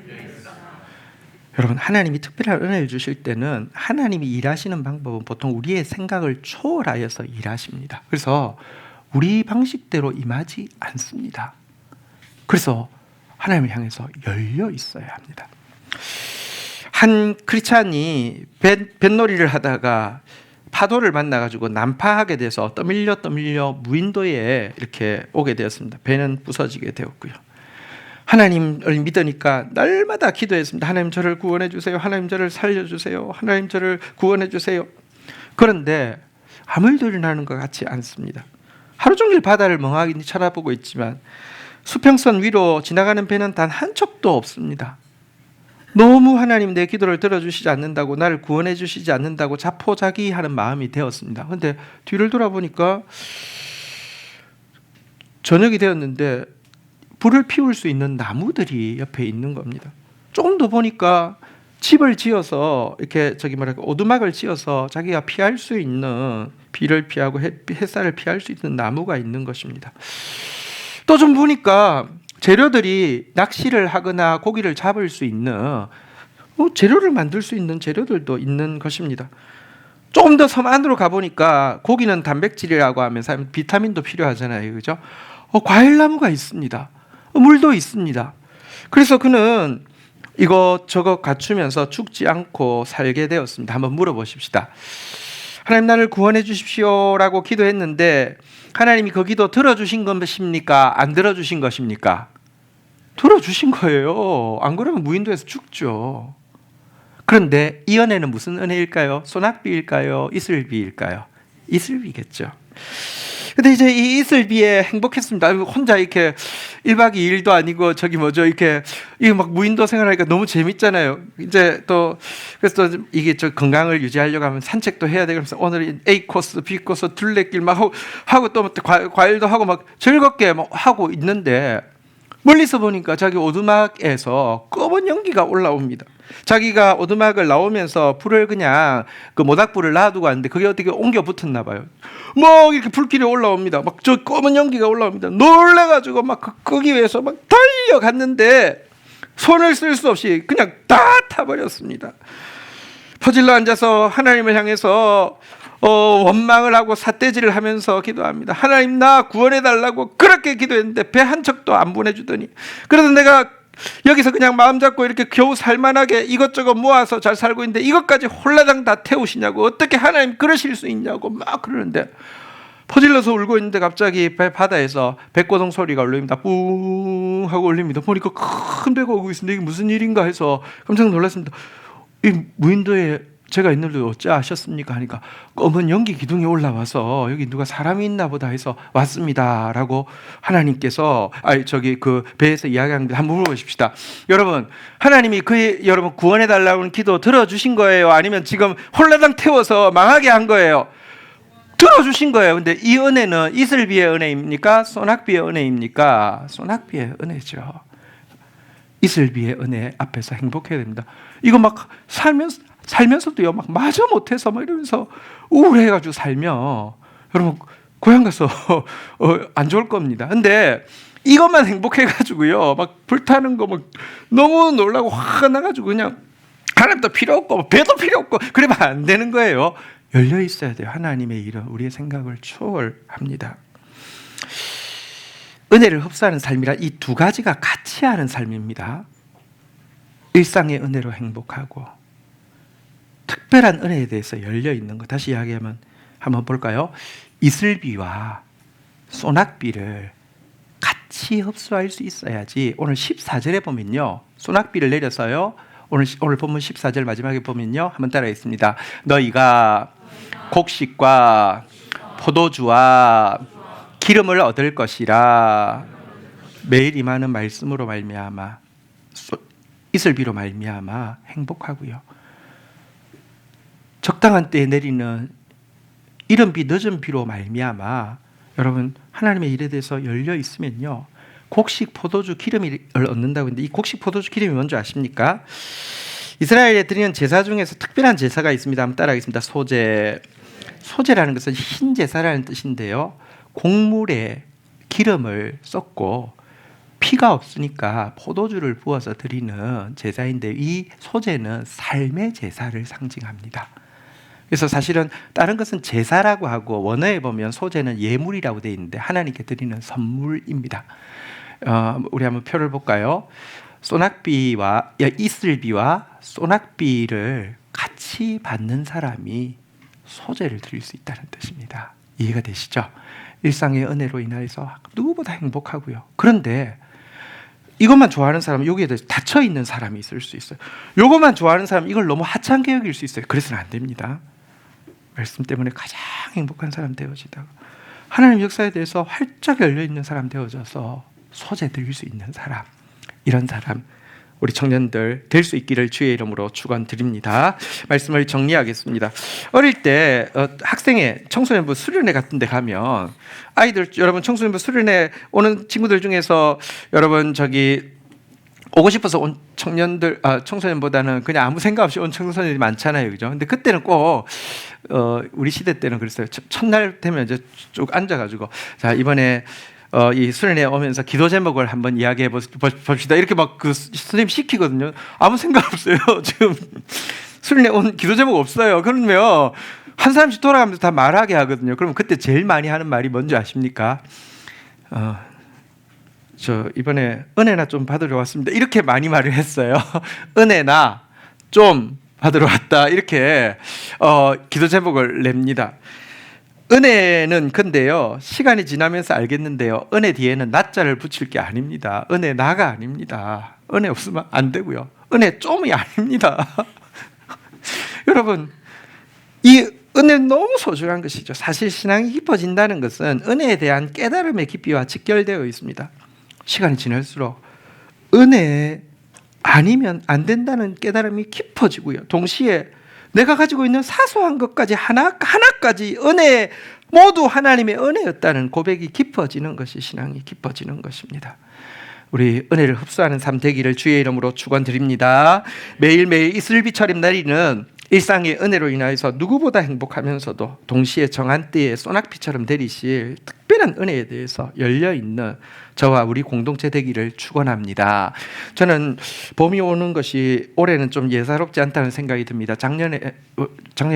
여러분, 하나님이 특별한 은혜를 주실 때는 하나님이 일하시는 방법은 보통 우리의 생각을 초월하여서 일하십니다. 그래서 우리 방식대로 임하지 않습니다. 그래서 하나님을 향해서 열려 있어야 합니다. 한 크리스찬이 뱃놀이를 하다가 파도를 만나가지고 난파하게 돼서 떠밀려 무인도에 이렇게 오게 되었습니다. 배는 부서지게 되었고요. 하나님을 믿으니까 날마다 기도했습니다. 하나님 저를 구원해 주세요. 하나님 저를 살려주세요. 하나님 저를 구원해 주세요. 그런데 아무 일도 일어나는 것 같지 않습니다. 하루 종일 바다를 멍하니 쳐다보고 있지만 수평선 위로 지나가는 배는 단 한 척도 없습니다. 너무 하나님 내 기도를 들어주시지 않는다고, 나를 구원해 주시지 않는다고 자포자기하는 마음이 되었습니다. 그런데 뒤를 돌아보니까 저녁이 되었는데 불을 피울 수 있는 나무들이 옆에 있는 겁니다. 조금 더 보니까 집을 지어서 이렇게 오두막을 지어서 자기가 피할 수 있는, 비를 피하고 햇살을 피할 수 있는 나무가 있는 것입니다. 또 좀 보니까 재료들이 낚시를 하거나 고기를 잡을 수 있는 재료를 만들 수 있는 재료들도 있는 것입니다. 조금 더 섬 안으로 가보니까 고기는 단백질이라고 하면서 비타민도 필요하잖아요, 그죠? 과일나무가 있습니다. 물도 있습니다. 그래서 그는 이것저것 갖추면서 죽지 않고 살게 되었습니다. 한번 물어보십시다. 하나님 나를 구원해 주십시오라고 기도했는데 하나님이 그 기도 들어주신 것입니까? 안 들어주신 것입니까? 들어주신 거예요. 안 그러면 무인도에서 죽죠. 그런데 이 은혜는 무슨 은혜일까요? 소낙비일까요? 이슬비일까요? 이슬비겠죠. 근데 이제 이 이슬비에 행복했습니다. 혼자 이렇게 1박 2일도 아니고 이렇게 막 무인도 생활하니까 너무 재밌잖아요. 이제 또 그래서 또 이게 건강을 유지하려고 하면 산책도 해야 되고, 그래서 오늘 A 코스, B 코스 둘레길 막 하고 또 과일도 하고 막 즐겁게 막 하고 있는데 멀리서 보니까 자기 오두막에서 검은 연기가 올라옵니다. 자기가 오두막을 나오면서 불을 그냥 그 모닥불을 놔두고 왔는데 그게 어떻게 옮겨 붙었나 봐요. 막 이렇게 불길이 올라옵니다. 막 저 검은 연기가 올라옵니다. 놀래가지고 막 거기 위해서 막 달려갔는데 손을 쓸 수 없이 그냥 다 타버렸습니다. 퍼질러 앉아서 하나님을 향해서 원망을 하고 삿대질을 하면서 기도합니다. 하나님 나 구원해달라고 그렇게 기도했는데 배 한 척도 안 보내주더니, 그래서 내가 여기서 그냥 마음 잡고 이렇게 겨우 살만하게 이것저것 모아서 잘 살고 있는데 이것까지 홀라당 다 태우시냐고, 어떻게 하나님 그러실 수 있냐고 막 그러는데 퍼질러서 울고 있는데 갑자기 바다에서 백고동 소리가 울립니다. 뿡 하고 울립니다. 보니까 큰 배가 오고 있습니다. 이게 무슨 일인가 해서 깜짝 놀랐습니다. 이 무인도에 제가 있는데 어찌 아셨습니까? 하니까 검은 연기 기둥이 올라와서 여기 누가 사람이 있나 보다 해서 왔습니다 라고 하나님께서 그 배에서 이야기하는데 한번 물어보십시다. 여러분, 하나님이 여러분 구원해 달라는 기도 들어주신 거예요? 아니면 지금 홀라당 태워서 망하게 한 거예요? 들어주신 거예요. 근데 이 은혜는 이슬비의 은혜입니까? 소낙비의 은혜입니까? 소낙비의 은혜죠. 이슬비의 은혜 앞에서 행복해야 됩니다. 이거 막 살면서도요, 막 마저 못해서 막 이러면서 우울해가지고 살면 여러분 고향 가서 안 좋을 겁니다. 근데 이것만 행복해가지고요, 막 불타는 거 막 너무 놀라고 화가 나가지고 그냥 하나님도 필요 없고 배도 필요 없고 그러면 안 되는 거예요. 열려 있어야 돼요. 하나님의 일은 우리의 생각을 초월합니다. 은혜를 흡수하는 삶이라 이 두 가지가 같이 하는 삶입니다. 일상의 은혜로 행복하고 특별한 은혜에 대해서 열려 있는 것. 다시 이야기하면 한번 볼까요? 이슬비와 소낙비를 같이 흡수할 수 있어야지. 오늘 14절에 보면요, 소낙비를 내려서요, 오늘 본문 14절 마지막에 보면요, 한번 따라하겠습니다. 너희가 곡식과 포도주와 기름을 얻을 것이라. 매일 임하는 말씀으로 말미암아, 이슬비로 말미암아 행복하고요, 적당한 때에 내리는 이른 비 늦은 비로 말미암아 여러분 하나님의 일에 대해서 열려 있으면요, 곡식 포도주 기름을 얻는다고 했는데 이 곡식 포도주 기름이 뭔지 아십니까? 이스라엘에 드리는 제사 중에서 특별한 제사가 있습니다. 한번 따라하겠습니다. 소제, 소제라는 것은 흰 제사라는 뜻인데요. 곡물에 기름을 섞고 피가 없으니까 포도주를 부어서 드리는 제사인데, 이 소제는 삶의 제사를 상징합니다. 그래서 사실은 다른 것은 제사라고 하고, 원어에 보면 소제는 예물이라고 되어 있는데 하나님께 드리는 선물입니다. 우리 한번 표를 볼까요? 소낙비와 이슬비와 소낙비를 같이 받는 사람이 소제를 드릴 수 있다는 뜻입니다. 이해가 되시죠? 일상의 은혜로 인하여서 누구보다 행복하고요. 그런데 이것만 좋아하는 사람은 여기에 대해서 닫혀 있는 사람이 있을 수 있어요. 이것만 좋아하는 사람은 이걸 너무 하찮게 여길 수 있어요. 그래서는 안 됩니다. 말씀 때문에 가장 행복한 사람 되어지다가 하나님 역사에 대해서 활짝 열려있는 사람 되어져서 소재 드릴 수 있는 사람, 이런 사람 우리 청년들 될 수 있기를 주의 이름으로 축원드립니다. 말씀을 정리하겠습니다. 어릴 때 학생회, 청소년부 수련회 같은 데 가면 아이들, 여러분 청소년부 수련회 오는 친구들 중에서 여러분 오고 싶어서 온 청년들, 청소년보다는 그냥 아무 생각 없이 온 청소년들이 많잖아요, 그죠? 근데 그때는 꼭 우리 시대 때는 그랬어요. 첫날 되면 이제 쭉 앉아가지고, 자, 이번에 이 수련회 오면서 기도 제목을 한번 이야기해 봅시다. 이렇게 막 그 선생님 시키거든요. 아무 생각 없어요. 지금 수련회 온 기도 제목 없어요. 그러면 한 사람씩 돌아가면서 다 말하게 하거든요. 그러면 그때 제일 많이 하는 말이 뭔지 아십니까? 저 이번에 은혜나 좀 받으러 왔습니다. 이렇게 많이 말을 했어요. 은혜나 좀 받으러 왔다. 이렇게 기도 제목을 냅니다. 은혜는 근데요, 시간이 지나면서 알겠는데요, 은혜 뒤에는 나자를 붙일 게 아닙니다. 은혜 나가 아닙니다. 은혜 없으면 안 되고요. 은혜 좀이 아닙니다. 여러분, 이 은혜는 너무 소중한 것이죠. 사실 신앙이 깊어진다는 것은 은혜에 대한 깨달음의 깊이와 직결되어 있습니다. 시간이 지날수록 은혜 아니면 안 된다는 깨달음이 깊어지고요. 동시에 내가 가지고 있는 사소한 것까지 하나까지 은혜, 모두 하나님의 은혜였다는 고백이 깊어지는 것이 신앙이 깊어지는 것입니다. 우리 은혜를 흡수하는 삶 되기를 주의 이름으로 축원드립니다. 매일매일 이슬비처럼 내리는 일상의 은혜로 인하여서 누구보다 행복하면서도 동시에 정한 때에 소낙비처럼 내리실 특별한 은혜에 대해서 열려있는 저와 우리 공동체 되기를 축원합니다. 저는 봄이 오는 것이 올해는 좀 예사롭지 않다는 생각이 듭니다. 작년에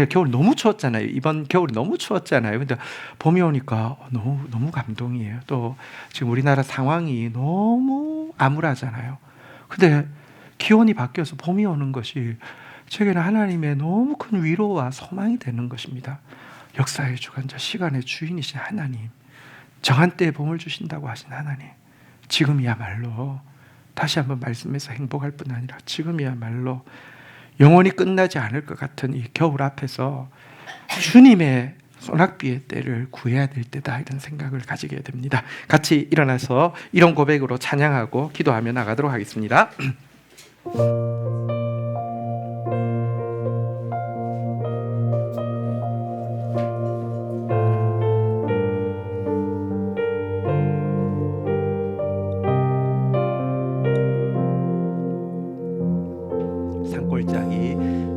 겨울 너무 추웠잖아요. 이번 겨울이 너무 추웠잖아요. 근데 봄이 오니까 너무 감동이에요. 또 지금 우리나라 상황이 너무 암울하잖아요. 근데 기온이 바뀌어서 봄이 오는 것이 제게는 하나님의 너무 큰 위로와 소망이 되는 것입니다. 역사의 주관자, 시간의 주인이신 하나님, 정한 때에 봄을 주신다고 하신 하나님, 지금이야말로 다시 한번 말씀해서 행복할 뿐 아니라 지금이야말로 영원히 끝나지 않을 것 같은 이 겨울 앞에서 주님의 소낙비의 때를 구해야 될 때다, 이런 생각을 가지게 됩니다. 같이 일어나서 이런 고백으로 찬양하고 기도하며 나가도록 하겠습니다.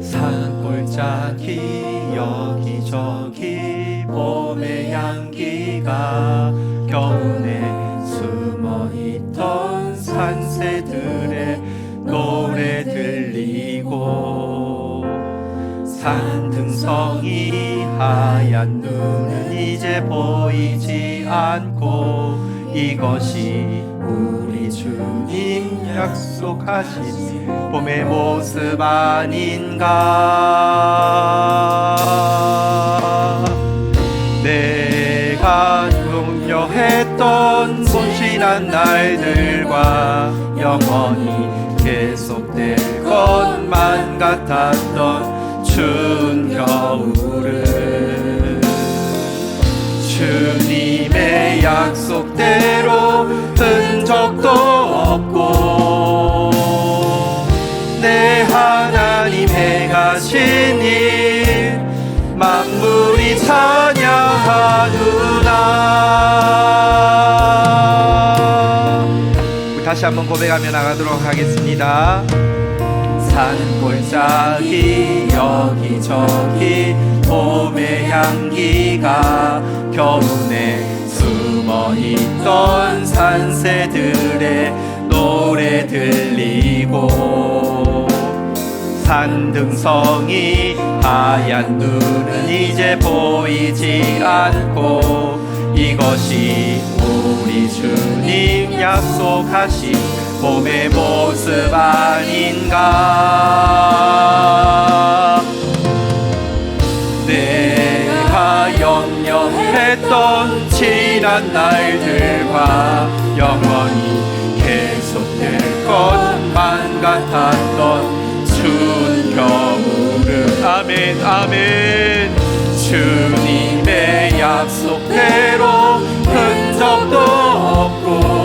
산골짜기 여기저기 봄의 향기가 겨우내 숨어있던 산새들의 노래 들리고 산등성이 하얀 눈은 이제 보이지 않고 이것이 우리 주님 약속하신 봄의 모습 아닌가. 내가 독려했던 본신한 날들과 영원히 계속될 것만 같았던 추운 겨울을 주님의 약속대로 흔적도 없고 내 하나님 행하신 일 만물이 찬양하누나. 다시 한번 고백하며 나가도록 하겠습니다. 산골짜기 여기저기 봄의 향기가 겨우내 숨어있던 산새들의 노래 들리고 산등성이 하얀 눈은 이제 보이지 않고 이것이 우리 주님 약속하신 봄의 모습 아닌가. 내가 염려했던 지난 날들과 영원히 계속될 것만 같았던 추운 겨울은 아멘 아멘. 주님의 약속대로 흔적도 없고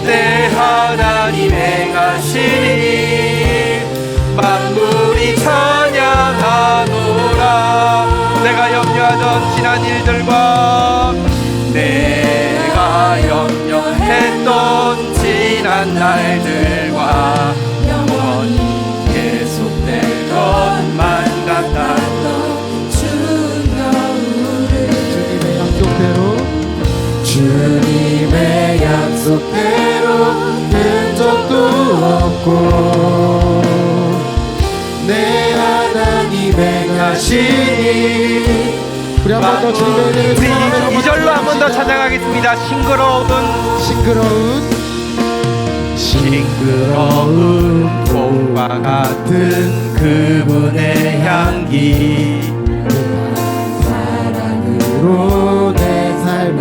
내 하나님 행하시니 만물이 찬양하노라. 내가 염려하던 지난 일들과 내가 염려했던 지난 날들과 영원히 계속될 것만 같았던 추운 겨울을 주님의 약속대로 흔적도 없고 내 하나님 행하시니. 우리 한 번 더 주님의 은혜를 우리 2절로 한 번 더 찬양하겠습니다. 싱그러운 봄과 같은 그분의 향기 사랑으로 내 삶을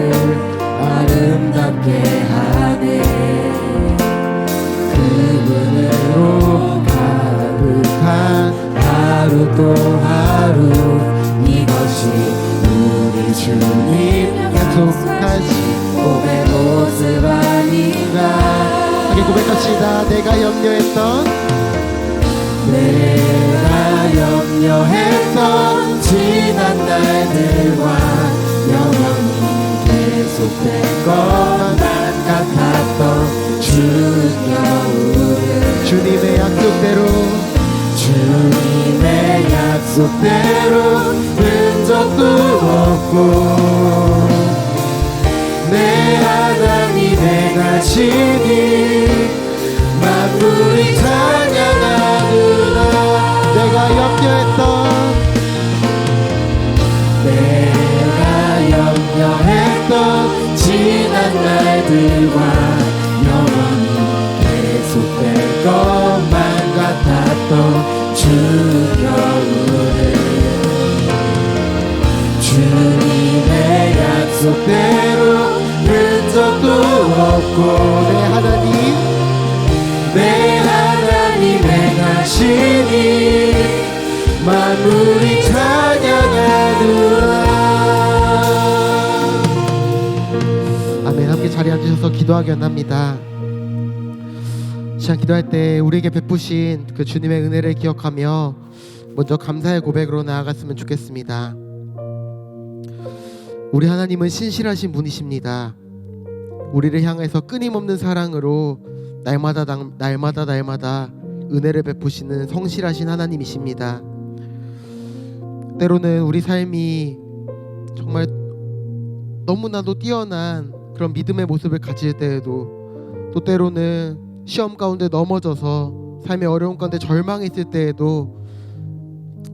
아름답게 하네. 그분으로 가득한 하루 또 하루 이것이 우리 주님 약속하신 봄의 모습 아닌가. 함께 고백합시다. 내가 염려했던 지난 날들과 영원히 계속될 것만 같았던 추운 겨울을 주님의 약속대로 흔적도 없고 내 하나님 행하시니 만물이 찬양하느라. 내가 염려했던 지난 날들과 영원히 계속될 것만 같았던 추운 겨울을 주님의 약속대로 흔적도 없고 내 하나님 행하시니 만물이 찬양하느라. 아멘. 함께 자리에 앉으셔서 기도하기 원합니다. 시간 기도할 때 우리에게 베푸신 그 주님의 은혜를 기억하며 먼저 감사의 고백으로 나아갔으면 좋겠습니다. 우리 하나님은 신실하신 분이십니다. 우리를 향해서 끊임없는 사랑으로 날마다 은혜를 베푸시는 성실하신 하나님이십니다. 때로는 우리 삶이 정말 너무나도 뛰어난 그런 믿음의 모습을 가질 때에도, 또 때로는 시험 가운데 넘어져서 삶의 어려움 가운데 절망했을 때에도,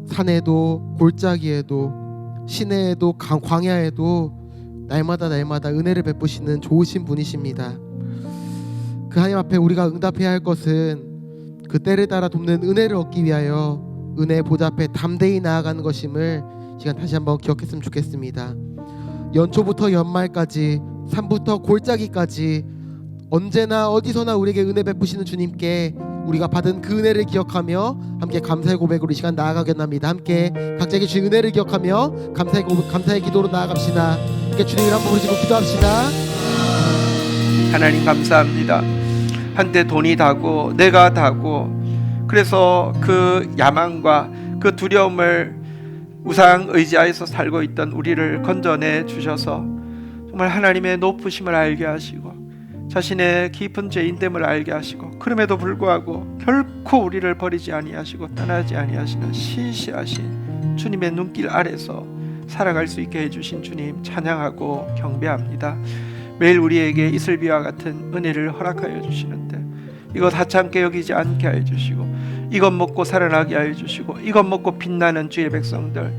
산에도 골짜기에도 시내에도 광야에도 날마다 은혜를 베푸시는 좋으신 분이십니다. 그 하나님 앞에 우리가 응답해야 할 것은 그 때를 따라 돕는 은혜를 얻기 위하여 은혜의 보좌 앞에 담대히 나아가는 것임을 시간 다시 한번 기억했으면 좋겠습니다. 연초부터 연말까지, 산부터 골짜기까지 언제나 어디서나 우리에게 은혜 베푸시는 주님께 우리가 받은 그 은혜를 기억하며 함께 감사의 고백으로 이 시간 나아가겠습니다. 함께 각자에게 주신 은혜를 기억하며 감사의 기도로 나아갑시다. 함께 주님을 한번 부르시고 기도합시다. 하나님 감사합니다. 한때 돈이 다고 내가 다고, 그래서 그 야망과 그 두려움을 우상 의지하여서 살고 있던 우리를 건져내 주셔서 정말 하나님의 높으심을 알게 하시고 자신의 깊은 죄인됨을 알게 하시고 그럼에도 불구하고 결코 우리를 버리지 아니하시고 떠나지 아니하시는 신실하신 주님의 눈길 아래서 살아갈 수 있게 해주신 주님 찬양하고 경배합니다. 매일 우리에게 이슬비와 같은 은혜를 허락하여 주시는데 이것 하찮게 여기지 않게 하여 주시고 이것 먹고 살아나게 하여 주시고 이것 먹고 빛나는 주의 백성들,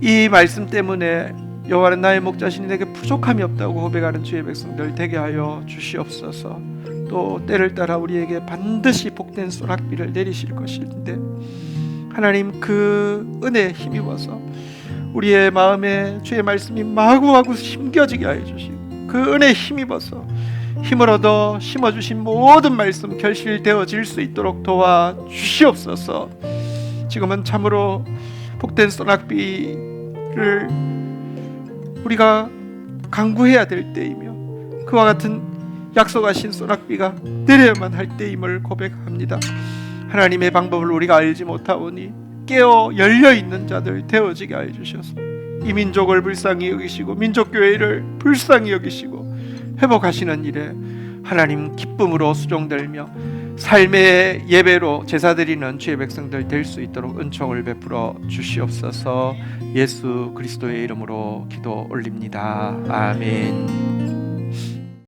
이 말씀 때문에 여호와는 나의 목자시니 내게 부족함이 없다고 고백하는 주의 백성들 되게 하여 주시옵소서. 또 때를 따라 우리에게 반드시 복된 소낙비를 내리실 것인데 하나님 그 은혜에 힘입어서 우리의 마음에 주의 말씀이 마구마구 심겨지게 하여 주시고 그 은혜에 힘입어서 힘을 얻어 심어주신 모든 말씀 결실되어질 수 있도록 도와주시옵소서. 지금은 참으로 복된 소낙비를 우리가 간구해야 될 때이며 그와 같은 약속하신 소낙비가 내려야만 할 때임을 고백합니다. 하나님의 방법을 우리가 알지 못하오니 깨어 열려있는 자들 되어지게 하여 주셔서 이 민족을 불쌍히 여기시고 민족교회를 불쌍히 여기시고 회복하시는 일에 하나님 기쁨으로 수종들며 삶의 예배로 제사드리는 주의 백성들 될 수 있도록 은총을 베풀어 주시옵소서. 예수 그리스도의 이름으로 기도 올립니다. 아멘.